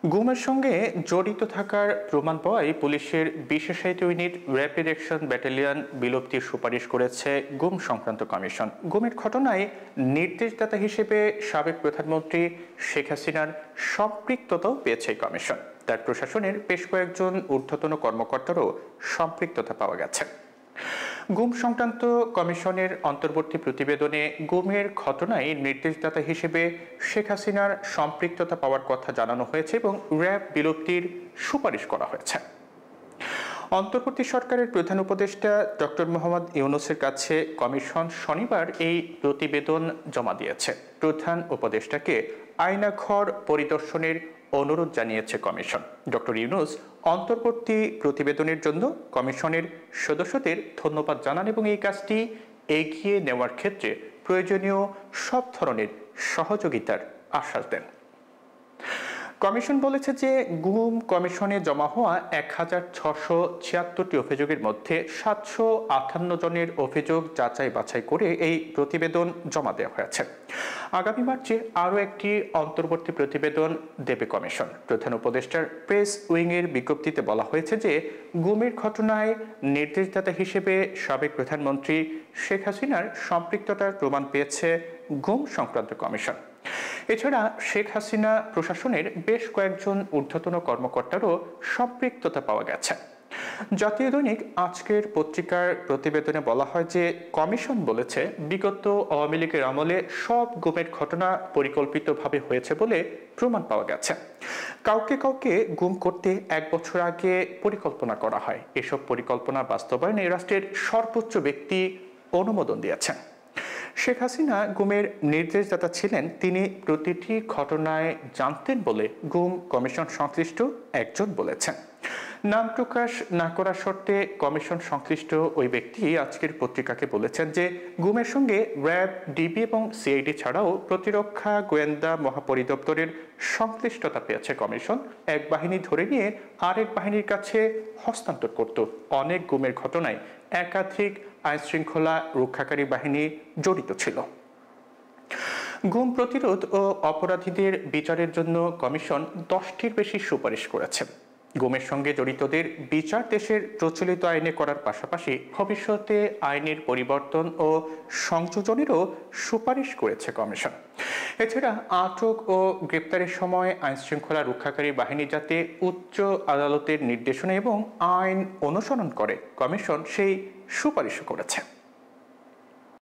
গুমের সঙ্গে জড়িত থাকার প্রমাণ পাওয়ায় পুলিশের বিশেষায়িত ইউনিট র্যাপিড অ্যাকশন ব্যাটালিয়ন বিলুপ্তির সুপারিশ করেছে গুম সংক্রান্ত কমিশন। গুমের ঘটনায় নির্দেশদাতা হিসেবে সাবেক প্রধানমন্ত্রী শেখ হাসিনার সম্পৃক্ততাও পেয়েছে কমিশন। তার প্রশাসনের বেশ কয়েকজন ঊর্ধ্বতন কর্মকর্তারও সম্পৃক্ততা পাওয়া গেছে। গুম সংক্রান্ত কমিশনের অন্তর্বর্তী প্রতিবেদনে গুমের ঘটনায় নির্দেশদাতা হিসেবে শেখ হাসিনার সম্পৃক্ততা পাওয়ার কথা জানানো হয়েছে এবং র্যাব বিলুপ্তির সুপারিশ করা হয়েছে। অন্তর্বর্তী সরকারের প্রধান উপদেষ্টা ডক্টর মোহাম্মদ ইউনূসের কাছে কমিশন শনিবার এই প্রতিবেদন জমা দিয়েছে। প্রধান উপদেষ্টাকে আয়নাঘর পরিদর্শনের অনুরোধ জানিয়েছে কমিশন। ডক্টর ইউনূস অন্তর্বর্তী প্রতিবেদনের জন্য কমিশনের সদস্যদের ধন্যবাদ জানান এবং এই কাজটি এগিয়ে নেওয়ার ক্ষেত্রে প্রয়োজনীয় সব ধরনের সহযোগিতার আশ্বাস দেন। কমিশন বলেছে যে গুম কমিশনে জমা হওয়া ১,৬৭৬টি অভিযোগের মধ্যে ৭৫৮ জনের অভিযোগ যাচাই বাছাই করে এই প্রতিবেদন জমা দেওয়া হয়েছে। আগামী মার্চে আরও একটি অন্তর্বর্তী প্রতিবেদন দেবে কমিশন। প্রধান উপদেষ্টার প্রেস উইংয়ের বিজ্ঞপ্তিতে বলা হয়েছে যে গুমের ঘটনায় নির্দেশদাতা হিসেবে সাবেক প্রধানমন্ত্রী শেখ হাসিনার সম্পৃক্ততার প্রমাণ পেয়েছে গুম সংক্রান্ত কমিশন। এছাড়া শেখ হাসিনা প্রশাসনের বেশ কয়েকজন ঊর্ধ্বতন কর্মকর্তারও সম্পৃক্ততা পাওয়া গেছে। জাতীয় দৈনিক আজকের পত্রিকার প্রতিবেদনে বলা হয় যে কমিশন বলেছে বিগত আওয়ামী লীগের আমলে সব গুমের ঘটনা পরিকল্পিতভাবে হয়েছে বলে প্রমাণ পাওয়া গেছে। কাউকে কাউকে গুম করতে ১ বছর আগে পরিকল্পনা করা হয়। এসব পরিকল্পনা বাস্তবায়নে রাষ্ট্রের সর্বোচ্চ ব্যক্তি অনুমোদন দিয়েছেন। শেখ হাসিনা গুমের নির্দেশদাতা ছিলেন। তিনি প্রতিটি ঘটনায় জানতেন বলে গুম কমিশন সংশ্লিষ্ট একজন বলেছেন। নাম প্রকাশ না করার শর্তে কমিশন সংশ্লিষ্ট ওই ব্যক্তি আজকের পত্রিকাকে বলেছেন যে গুমের সঙ্গে র্যাব, ডিবি এবং সিআইডি ছাড়াও প্রতিরক্ষা গোয়েন্দা মহাপরিদপ্তরের সংশ্লিষ্টতা পেয়েছে কমিশন। এক বাহিনী ধরে নিয়ে আরেক বাহিনীর কাছে হস্তান্তর করত। অনেক গুমের ঘটনায় একাধিক আইনশৃঙ্খলা রক্ষাকারী বাহিনী জড়িত ছিল। গুম প্রতিরোধ ও অপরাধীদের বিচারের জন্য কমিশন 10টির বেশি সুপারিশ করেছে। গুমের সঙ্গে জড়িতদের বিচার দেশের প্রচলিত আইনে করার পাশাপাশি ভবিষ্যতে আইনের পরিবর্তন ও সংযোজনেরও সুপারিশ করেছে কমিশন। এছাড়া আটক ও গ্রেপ্তারের সময় আইনশৃঙ্খলা রক্ষাকারী বাহিনী যাতে উচ্চ আদালতের নির্দেশনা এবং আইন অনুসরণ করে কমিশন সেই সুপারিশও করেছে।